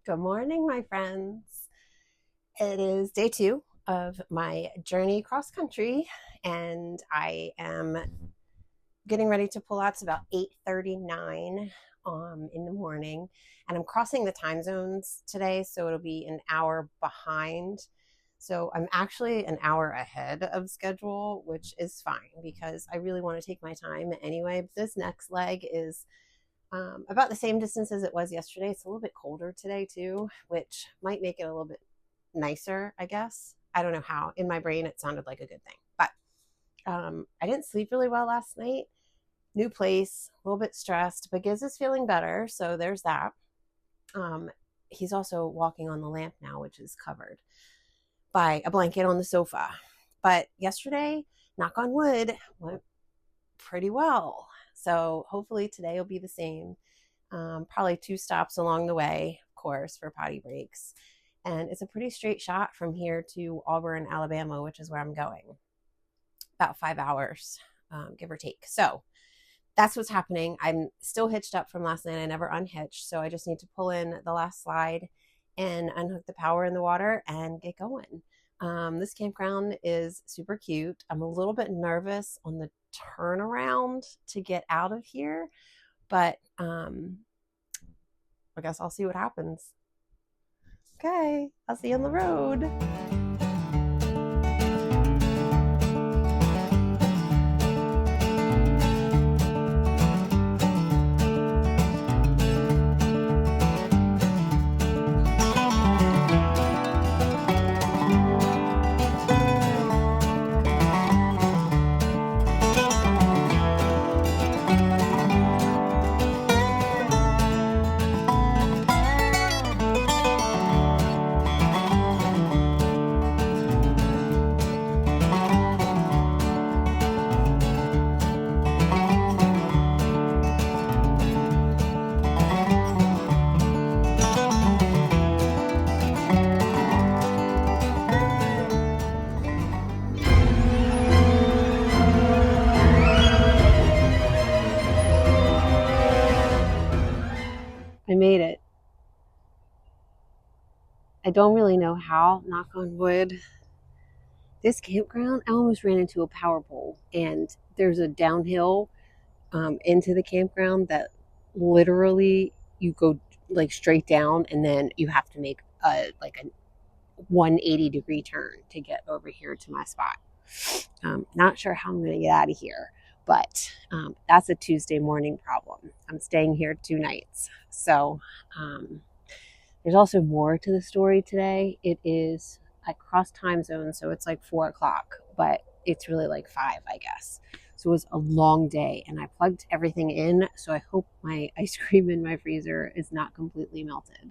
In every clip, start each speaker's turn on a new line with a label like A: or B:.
A: Good morning, my friends. It is day 2 of my journey cross country, and I am getting ready to pull out. It's about 8:39 in the morning, and I'm crossing the time zones today, so it'll be an hour behind. So I'm actually an hour ahead of schedule, which is fine because I really want to take my time anyway. But this next leg is about the same distance as it was yesterday. It's a little bit colder today too, which might make it a little bit nicer, I guess. I don't know how. In my brain, it sounded like a good thing. But I didn't sleep really well last night. New place, a little bit stressed, but Giz is feeling better. So there's that. He's also walking on the lamp now, which is covered by a blanket on the sofa. But yesterday, knock on wood, went pretty well. So hopefully today will be the same. Probably 2 stops along the way, of course, for potty breaks. And it's a pretty straight shot from here to Auburn, Alabama, which is where I'm going. About 5 hours, give or take. So that's what's happening. I'm still hitched up from last night. I never unhitched. So I just need to pull in the last slide and unhook the power in the water and get going. This campground is super cute. I'm a little bit nervous on the turnaround to get out of here, but I guess I'll see what happens. Okay, I'll see you on the road. I made it. I don't really know how, knock on wood. This campground, I almost ran into a power pole, and there's a downhill into the campground that literally you go like straight down, and then you have to make a 180-degree turn to get over here to my spot. Not sure how I'm going to get out of here, but that's a Tuesday morning problem. I'm staying here 2 nights. So there's also more to the story today. It is, I crossed time zones, so it's like 4 o'clock, but it's really like 5, I guess. So it was a long day, and I plugged everything in, so I hope my ice cream in my freezer is not completely melted.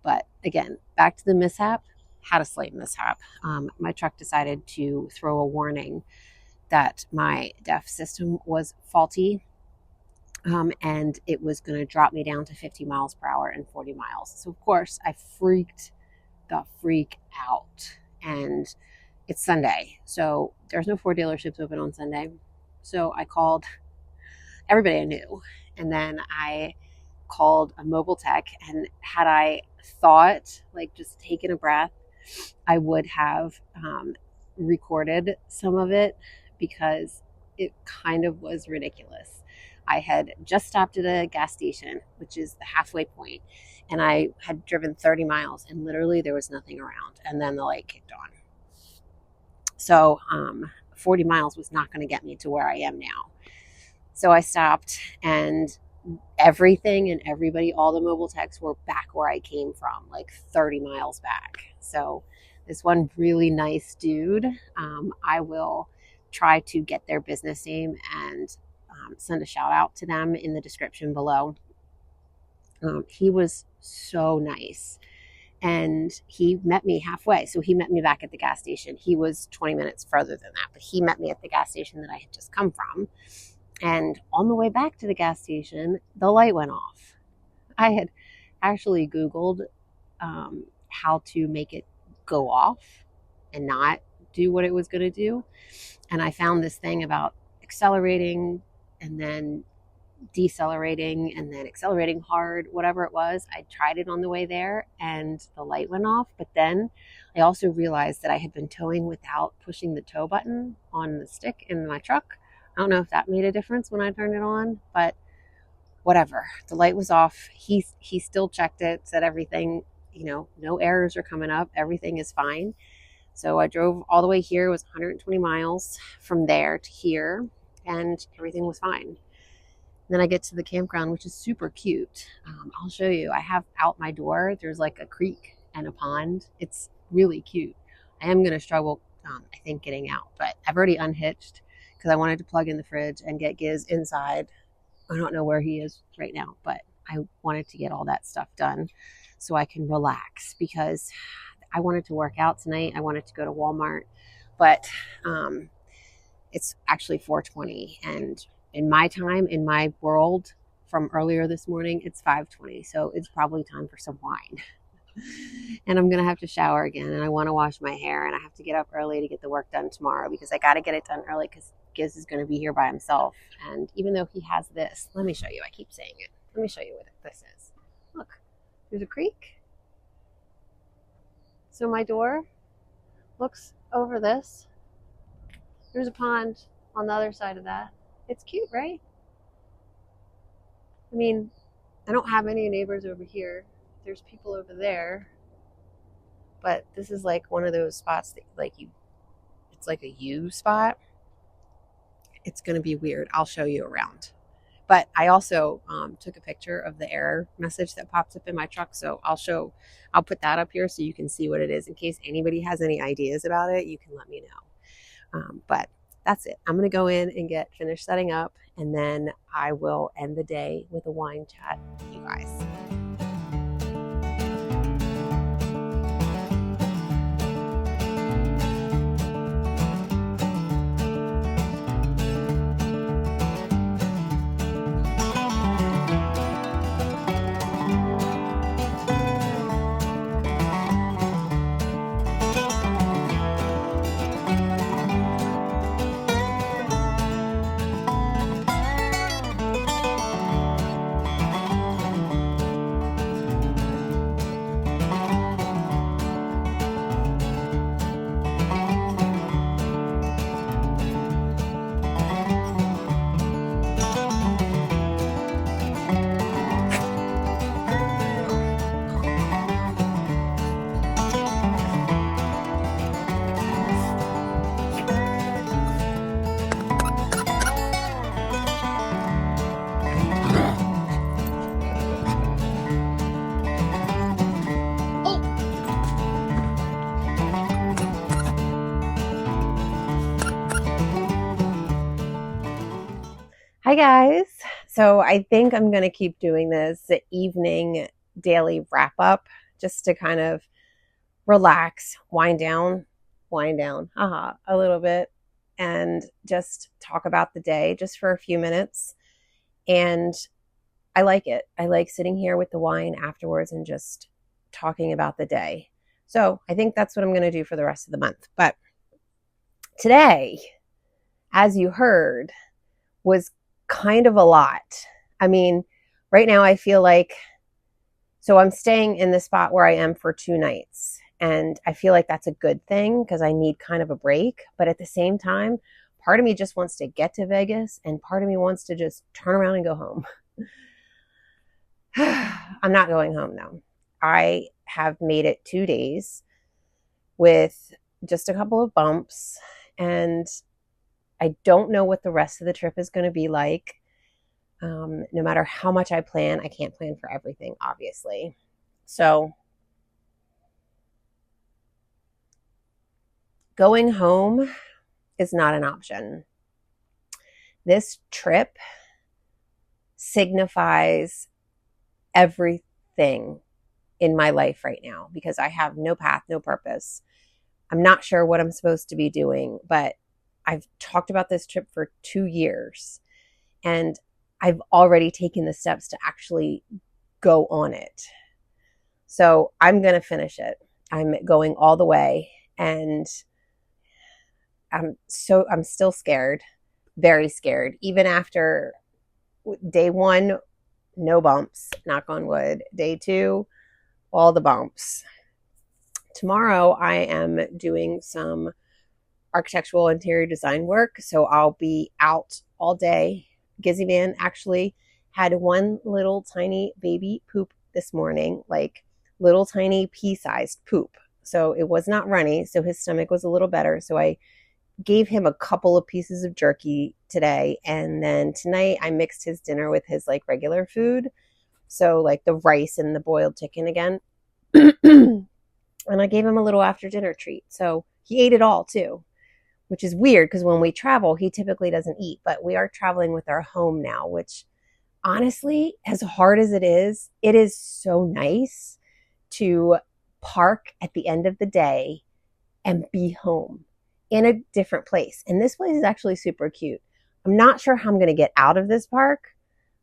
A: But again, back to the mishap. Had a slight mishap. My truck decided to throw a warning that my DEF system was faulty, and it was going to drop me down to 50 miles per hour and 40 miles. So of course I freaked the freak out, and it's Sunday, so there's no Ford dealerships open on Sunday. So I called everybody I knew, and then I called a mobile tech, and had I thought, like, just taken a breath, I would have recorded some of it, because it kind of was ridiculous. I had just stopped at a gas station, which is the halfway point, and I had driven 30 miles, and literally there was nothing around, and then the light kicked on. So 40 miles was not going to get me to where I am now. So I stopped, and everything and everybody, all the mobile techs were back where I came from, like 30 miles back. So this one really nice dude, I will try to get their business name and send a shout out to them in the description below. He was so nice, and he met me halfway. So he met me back at the gas station. He was 20 minutes further than that, but he met me at the gas station that I had just come from. And on the way back to the gas station, the light went off. I had actually Googled how to make it go off and not do what it was going to do. And I found this thing about accelerating and then decelerating and then accelerating hard, whatever it was. I tried it on the way there and the light went off. But then I also realized that I had been towing without pushing the tow button on the stick in my truck. I don't know if that made a difference when I turned it on, but whatever. The light was off. He still checked it, said everything, no errors are coming up. Everything is fine. So I drove all the way here. It was 120 miles from there to here, and everything was fine. Then I get to the campground, which is super cute. I'll show you. I have out my door, there's like a creek and a pond. It's really cute. I am going to struggle, I think, getting out, but I've already unhitched because I wanted to plug in the fridge and get Giz inside. I don't know where he is right now, but I wanted to get all that stuff done so I can relax because I wanted to work out tonight. I wanted to go to Walmart, but it's actually 4:20, and in my time, in my world, from earlier this morning, it's 5:20, so it's probably time for some wine. And I'm gonna have to shower again, and I want to wash my hair, and I have to get up early to get the work done tomorrow because I got to get it done early because Giz is going to be here by himself. And even though he has this, let me show you. I keep saying it. Let me show you what this is. Look, there's a creek. So my door looks over this. There's a pond on the other side of that. It's cute, right? I mean, I don't have any neighbors over here. There's people over there. But this is like one of those spots that it's like a U spot. It's going to be weird. I'll show you around. But I also took a picture of the error message that pops up in my truck. So I'll put that up here so you can see what it is. In case anybody has any ideas about it, you can let me know. But that's it. I'm going to go in and get finished setting up, and then I will end the day with a wine chat with you guys. Hi guys. So I think I'm going to keep doing this evening daily wrap up just to kind of relax, wind down, a little bit, and just talk about the day just for a few minutes. And I like it. I like sitting here with the wine afterwards and just talking about the day. So I think that's what I'm going to do for the rest of the month. But today, as you heard, was kind of a lot. I mean, right now I feel like, so I'm staying in the spot where I am for 2 nights, and I feel like that's a good thing because I need kind of a break. But at the same time, part of me just wants to get to Vegas, and part of me wants to just turn around and go home. I'm not going home though. I have made it 2 days with just a couple of bumps, and I don't know what the rest of the trip is going to be like. No matter how much I plan, I can't plan for everything, obviously. So going home is not an option. This trip signifies everything in my life right now because I have no path, no purpose. I'm not sure what I'm supposed to be doing, but I've talked about this trip for 2 years, and I've already taken the steps to actually go on it. So I'm going to finish it. I'm going all the way, and I'm still scared, very scared, even after Day 1, no bumps, knock on wood. Day 2, all the bumps. Tomorrow I am doing some architectural interior design work, so I'll be out all day. Gizzy Man actually had one little tiny baby poop this morning, like little tiny pea-sized poop. So it was not runny, so his stomach was a little better. So I gave him a couple of pieces of jerky today, and then tonight I mixed his dinner with his like regular food. So like the rice and the boiled chicken again. And I gave him a little after dinner treat. So he ate it all too, which is weird because when we travel, he typically doesn't eat. But we are traveling with our home now, which honestly, as hard as it is so nice to park at the end of the day and be home in a different place. And this place is actually super cute. I'm not sure how I'm going to get out of this park,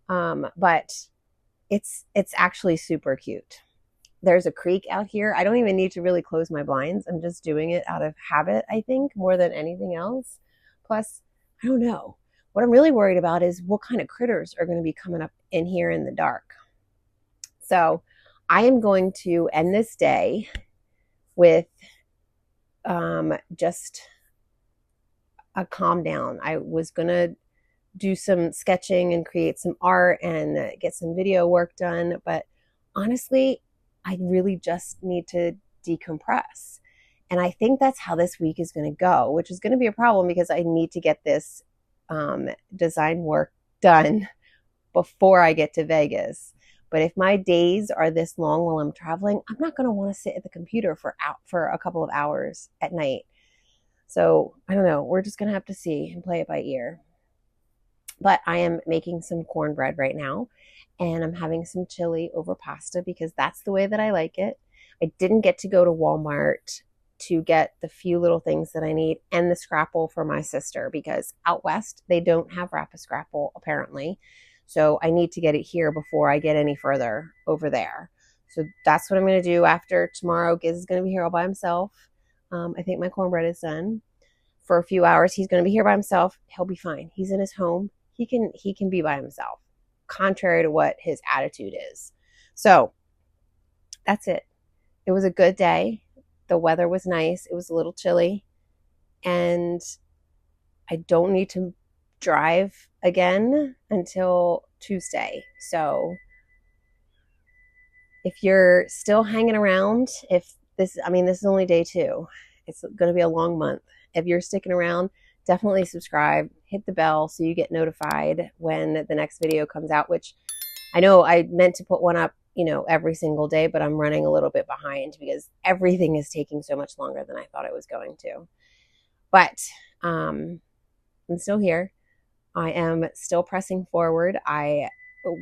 A: but it's actually super cute. There's a creek out here. I don't even need to really close my blinds. I'm just doing it out of habit, I think, more than anything else. Plus, I don't know. What I'm really worried about is what kind of critters are going to be coming up in here in the dark. So I am going to end this day with just a calm down. I was going to do some sketching and create some art and get some video work done. But honestly, I really just need to decompress. And I think that's how this week is going to go, which is going to be a problem because I need to get this design work done before I get to Vegas. But if my days are this long while I'm traveling, I'm not going to want to sit at the computer for a couple of hours at night. So I don't know. We're just going to have to see and play it by ear. But I am making some cornbread right now, and I'm having some chili over pasta because that's the way that I like it. I didn't get to go to Walmart to get the few little things that I need and the scrapple for my sister because out west, they don't have Rappa-Scrapple apparently. So I need to get it here before I get any further over there. So that's what I'm going to do after tomorrow. Giz is going to be here all by himself. I think my cornbread is done. For a few hours, he's going to be here by himself. He'll be fine. He's in his home. He can be by himself, contrary to what his attitude is. So that's it. It was a good day. The weather was nice. It was a little chilly. And I don't need to drive again until Tuesday. So if you're still hanging around, this is only day 2. It's going to be a long month. If you're sticking around, definitely subscribe, hit the bell so you get notified when the next video comes out, which I know I meant to put one up, every single day, but I'm running a little bit behind because everything is taking so much longer than I thought it was going to. But I'm still here. I am still pressing forward. I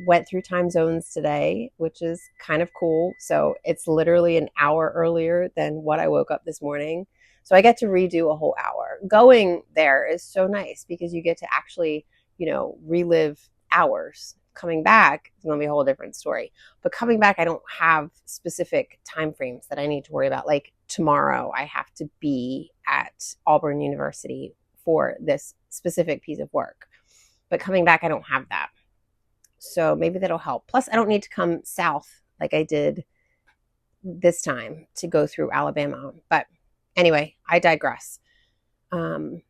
A: went through time zones today, which is kind of cool. So it's literally an hour earlier than what I woke up this morning. So I get to redo a whole hour. Going there is so nice because you get to actually, relive hours. Coming back is going to be a whole different story. But coming back, I don't have specific time frames that I need to worry about. Like tomorrow, I have to be at Auburn University for this specific piece of work. But coming back, I don't have that. So maybe that'll help. Plus, I don't need to come south like I did this time to go through Alabama. But anyway, I digress. That's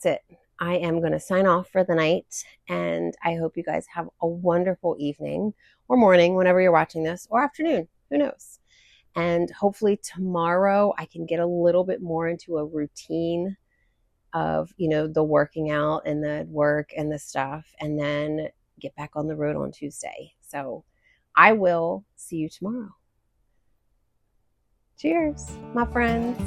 A: it. I am going to sign off for the night, and I hope you guys have a wonderful evening or morning whenever you're watching this, or afternoon. Who knows? And hopefully tomorrow I can get a little bit more into a routine of, the working out and the work and the stuff, and then get back on the road on Tuesday. So I will see you tomorrow. Cheers, my friends.